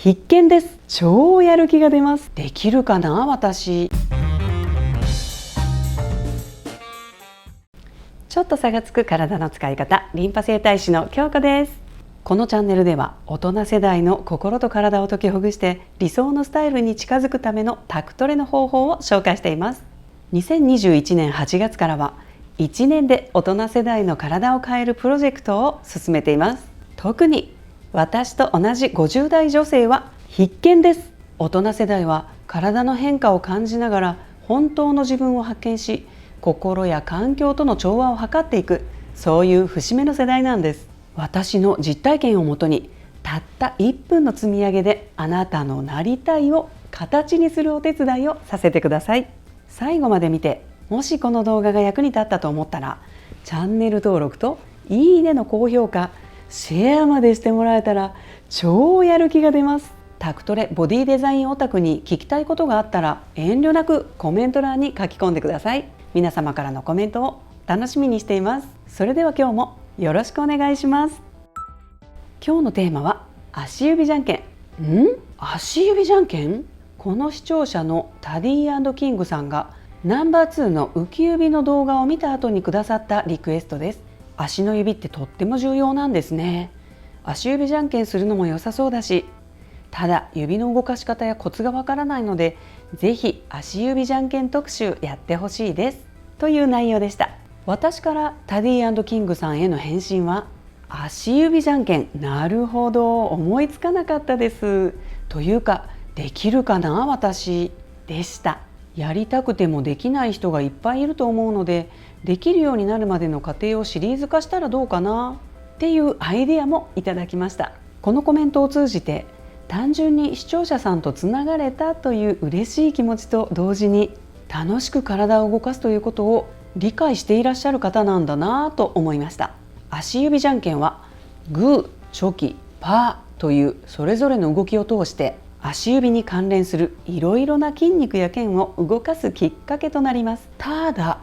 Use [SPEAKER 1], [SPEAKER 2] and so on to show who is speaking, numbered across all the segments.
[SPEAKER 1] 必見です。超やる気が出ます。できるかな私。ちょっと差がつく体の使い方、リンパ整体師の京子です。このチャンネルでは大人世代の心と体を解きほぐして理想のスタイルに近づくためのタクトレの方法を紹介しています。2021年8月からは1年で大人世代の体を変えるプロジェクトを進めています。特に私と同じ50代女性は必見です。大人世代は体の変化を感じながら本当の自分を発見し、心や環境との調和を図っていく、そういう節目の世代なんです。私の実体験をもとにたった1分の積み上げであなたのなりたいを形にするお手伝いをさせてください。最後まで見て、もしこの動画が役に立ったと思ったらチャンネル登録といいねの高評価、シェアまでしてもらえたら超やる気が出ます。タクトレボディデザインオタクに聞きたいことがあったら遠慮なくコメント欄に書き込んでください。皆様からのコメントを楽しみにしています。それでは今日もよろしくお願いします。今日のテーマは足指じゃんけん。足指じゃんけん？この視聴者のタディ&キングさんがナンバー2の浮き指の動画を見た後にくださったリクエストです。足の指ってとっても重要なんですね。足指じゃんけんするのも良さそうだし、ただ指の動かし方やコツがわからないので、ぜひ足指じゃんけん特集やってほしいですという内容でした。私からタディ&キングさんへの返信は、足指じゃんけん、なるほど、思いつかなかったですというか、できるかな私でした。やりたくてもできない人がいっぱいいると思うので、できるようになるまでの過程をシリーズ化したらどうかなっていうアイデアもいただきました。このコメントを通じて単純に視聴者さんとつながれたという嬉しい気持ちと同時に、楽しく体を動かすということを理解していらっしゃる方なんだなと思いました。足指じゃんけんはグー、チョキ、パーというそれぞれの動きを通して足指に関連するいろいろな筋肉や腱を動かすきっかけとなります。ただ、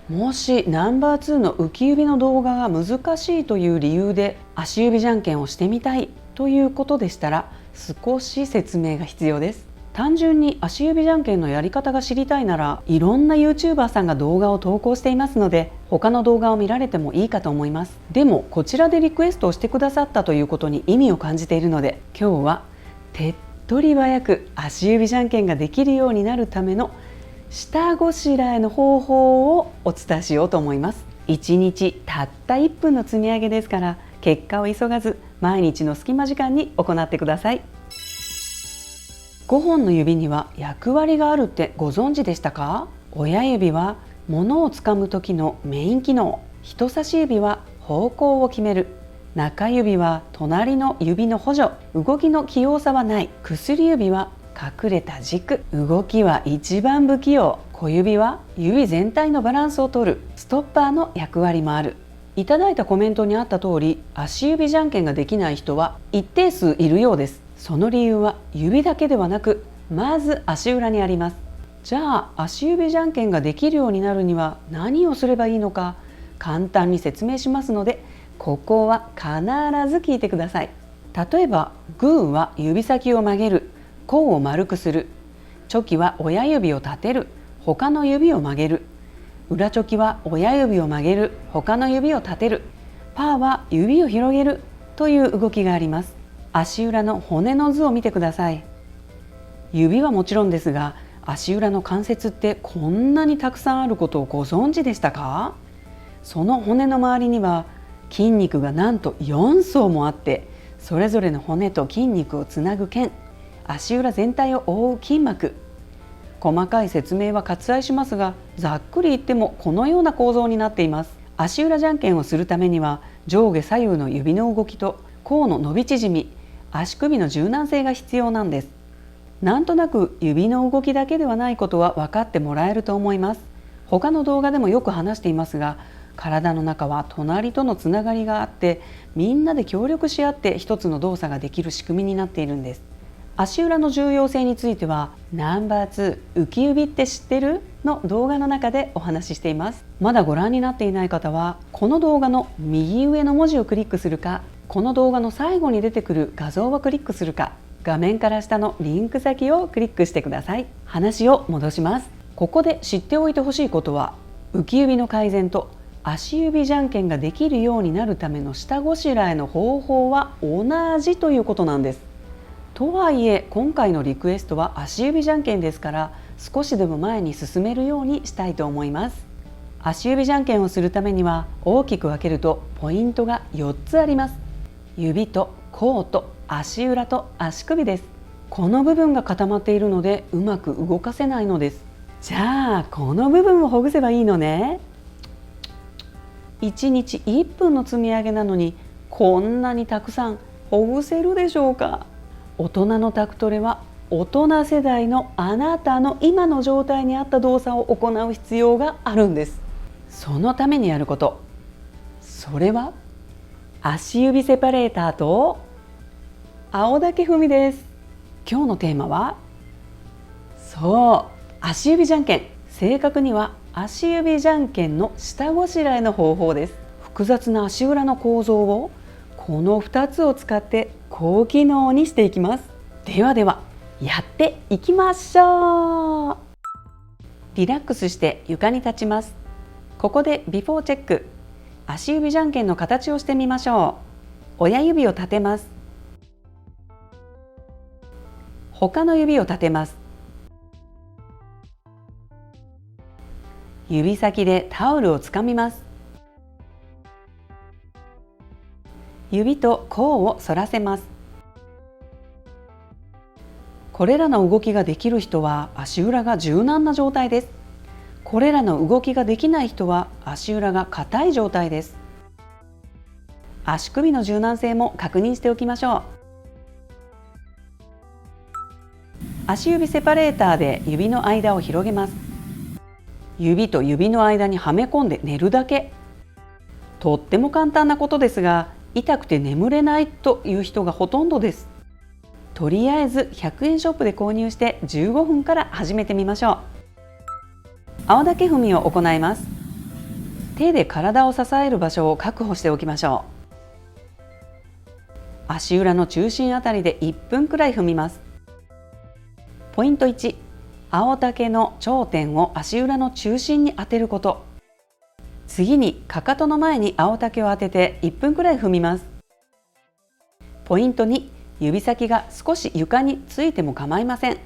[SPEAKER 1] もしナンバー2の浮き指の動画が難しいという理由で足指じゃんけんをしてみたいということでしたら、少し説明が必要です。単純に足指じゃんけんのやり方が知りたいなら、いろんな YouTuber さんが動画を投稿していますので、他の動画を見られてもいいかと思います。でもこちらでリクエストをしてくださったということに意味を感じているので、今日は手っ取り早く足指じゃんけんができるようになるための下ごしらえの方法をお伝えしようと思います。1日たった1分の積み上げですから、結果を急がず毎日の隙間時間に行ってください。5本の指には役割があるってご存知でしたか？親指は物をつかむ時のメイン機能、人差し指は方向を決める、中指は隣の指の補助、動きの器用さはない、薬指は隠れた軸、動きは一番不器用、小指は指全体のバランスを取るストッパーの役割もある。いただいたコメントにあった通り、足指じゃんけんができない人は一定数いるようです。その理由は指だけではなく、まず足裏にあります。じゃあ足指じゃんけんができるようになるには何をすればいいのか、簡単に説明しますので、ここは必ず聞いてください。例えばグーは指先を曲げる、甲を丸くする。チョキは親指を立てる、他の指を曲げる。裏チョキは親指を曲げる、他の指を立てる。パーは指を広げるという動きがあります。足裏の骨の図を見てください。指はもちろんですが、足裏の関節ってこんなにたくさんあることをご存知でしたか？その骨の周りには筋肉がなんと4層もあって、それぞれの骨と筋肉をつなぐ腱、足裏全体を覆う筋膜。細かい説明は割愛しますが、ざっくり言ってもこのような構造になっています。足裏じゃんけんをするためには、上下左右の指の動きと甲の伸び縮み、足首の柔軟性が必要なんです。なんとなく指の動きだけではないことは分かってもらえると思います。他の動画でもよく話していますが、体の中は隣とのつながりがあって、みんなで協力し合って一つの動作ができる仕組みになっているんです。足裏の重要性については、ナンバー2浮き指って知ってる？の動画の中でお話ししています。まだご覧になっていない方は、この動画の右上の文字をクリックするか、この動画の最後に出てくる画像をクリックするか、画面から下のリンク先をクリックしてください。話を戻します。ここで知っておいてほしいことは、浮き指の改善と足指じゃんけんができるようになるための下ごしらえの方法は同じということなんです。とはいえ今回のリクエストは足指じゃんけんですから、少しでも前に進めるようにしたいと思います。足指じゃんけんをするためには大きく分けるとポイントが4つあります。指と甲と足裏と足首です。この部分が固まっているのでうまく動かせないのです。じゃあこの部分をほぐせばいいのね。1日1分の積み上げなのにこんなにたくさんほぐせるでしょうか。大人のタクトレは大人世代のあなたの今の状態に合った動作を行う必要があるんです。そのためにやること、それは足指セパレーターと青竹踏みです。今日のテーマはそう足指じゃんけん、正確には足指じゃんけんの下ごしらえの方法です。複雑な足裏の構造をこの2つを使って高機能にしていきます。ではやっていきましょう。リラックスして床に立ちます。ここでビフォーチェック、足指じゃんけんの形をしてみましょう。親指を立てます。他の指を立てます。指先でタオルをつかみます。指と甲を反らせます。これらの動きができる人は足裏が柔軟な状態です。これらの動きができない人は足裏が硬い状態です。足首の柔軟性も確認しておきましょう。足指セパレーターで指の間を広げます。指と指の間にはめ込んで寝るだけ。とっても簡単なことですが、痛くて眠れないという人がほとんどです。とりあえず100円ショップで購入して15分から始めてみましょう。青竹踏みを行います。手で体を支える場所を確保しておきましょう。足裏の中心あたりで1分くらい踏みます。ポイント1、青竹の頂点を足裏の中心に当てること。次にかかとの前に青竹を当てて1分くらい踏みます。ポイント2、指先が少し床についても構いません。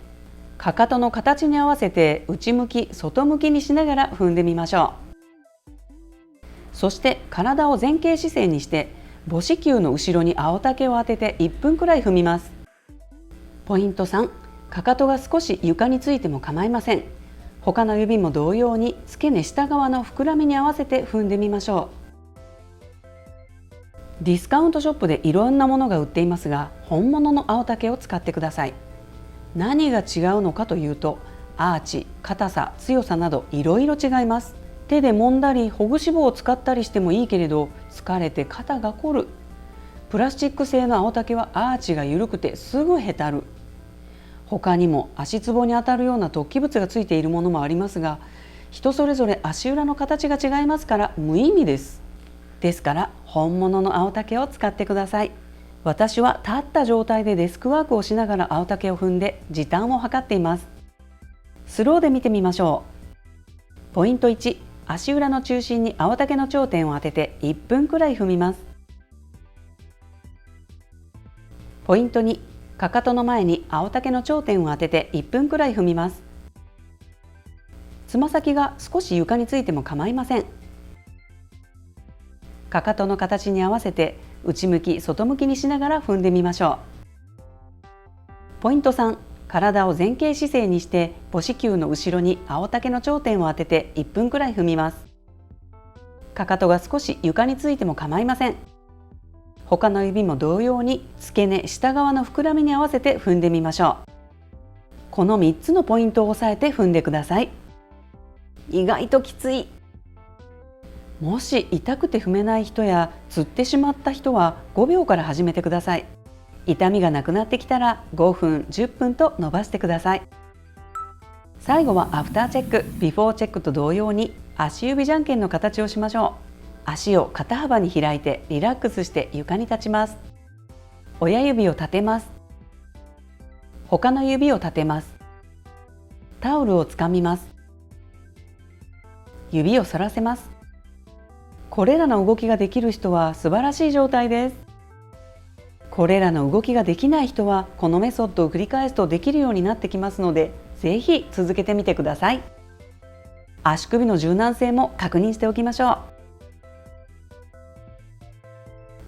[SPEAKER 1] かかとの形に合わせて内向き外向きにしながら踏んでみましょう。そして体を前傾姿勢にして母子球の後ろに青竹を当てて1分くらい踏みます。ポイント3、かかとが少し床についても構いません。他の指も同様に付け根下側の膨らみに合わせて踏んでみましょう。ディスカウントショップでいろんなものが売っていますが、本物の青竹を使ってください。何が違うのかというと、アーチ、硬さ、強さなどいろいろ違います。手で揉んだりほぐし棒を使ったりしてもいいけれど、疲れて肩が凝る。プラスチック製の青竹はアーチが緩くてすぐへたる。他にも足つぼに当たるような突起物がついているものもありますが、人それぞれ足裏の形が違いますから無意味です。ですから本物の青竹を使ってください。私は立った状態でデスクワークをしながら青竹を踏んで時短を図っています。スローで見てみましょう。ポイント1、足裏の中心に青竹の頂点を当てて1分くらい踏みます。ポイント2、かかとの前に青竹の頂点を当てて1分くらい踏みます。つま先が少し床についても構いません。かかとの形に合わせて内向き外向きにしながら踏んでみましょう。ポイント3、体を前傾姿勢にして母子球の後ろに青竹の頂点を当てて1分くらい踏みます。かかとが少し床についても構いません。他の指も同様に付け根下側の膨らみに合わせて踏んでみましょう。この3つのポイントを押さえて踏んでください。意外ときつい。もし痛くて踏めない人やつってしまった人は5秒から始めてください。痛みがなくなってきたら5分、10分と伸ばしてください。最後はアフターチェック、ビフォーチェックと同様に足指じゃんけんの形をしましょう。足を肩幅に開いてリラックスして床に立ちます。親指を立てます。他の指を立てます。タオルをつかみます。指を反らせます。これらの動きができる人は素晴らしい状態です。これらの動きができない人はこのメソッドを繰り返すとできるようになってきますので、ぜひ続けてみてください。足首の柔軟性も確認しておきましょう。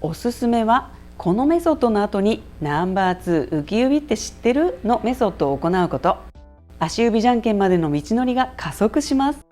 [SPEAKER 1] おすすめはこのメソッドの後にナンバー2浮き指って知ってるのメソッドを行うこと。足指じゃんけんまでの道のりが加速します。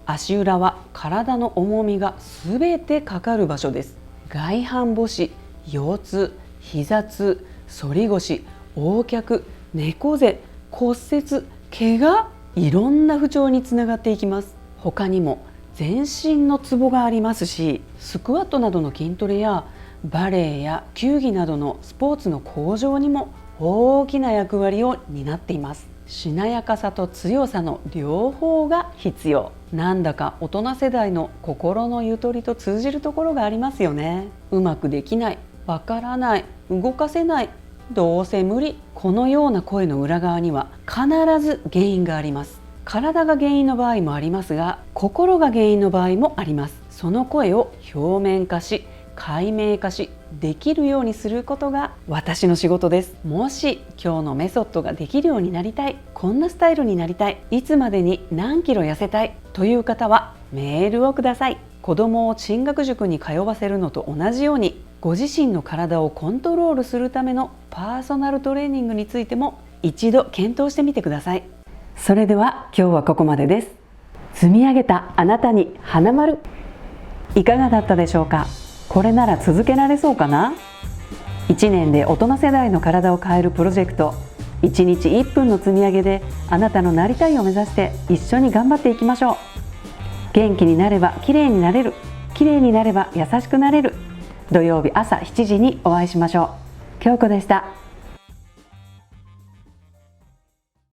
[SPEAKER 1] 足裏は体の重みがすべてかかる場所です。外反母趾、腰痛、膝痛、反り腰、横脚、猫背、骨折、怪我、いろんな不調につながっていきます。他にも全身のツボがありますし、スクワットなどの筋トレやバレエや球技などのスポーツの向上にも大きな役割を担っています。しなやかさと強さの両方が必要。なんだか大人世代の心のゆとりと通じるところがありますよね。うまくできない、わからない、動かせない、どうせ無理、このような声の裏側には必ず原因があります。体が原因の場合もありますが、心が原因の場合もあります。その声を表面化し、解明化し、できるようにすることが私の仕事です。もし今日のメソッドができるようになりたい、こんなスタイルになりたい、いつまでに何キロ痩せたいという方はメールをください。子供を進学塾に通わせるのと同じように、ご自身の体をコントロールするためのパーソナルトレーニングについても一度検討してみてください。それでは今日はここまでです。積み上げたあなたに花丸、いかがだったでしょうか。これなら続けられそうかな。1年で大人世代の体を変えるプロジェクト、1日1分の積み上げであなたのなりたいを目指して一緒に頑張っていきましょう。元気になれば綺麗になれる、綺麗になれば優しくなれる。土曜日朝7時にお会いしましょう。京子でした。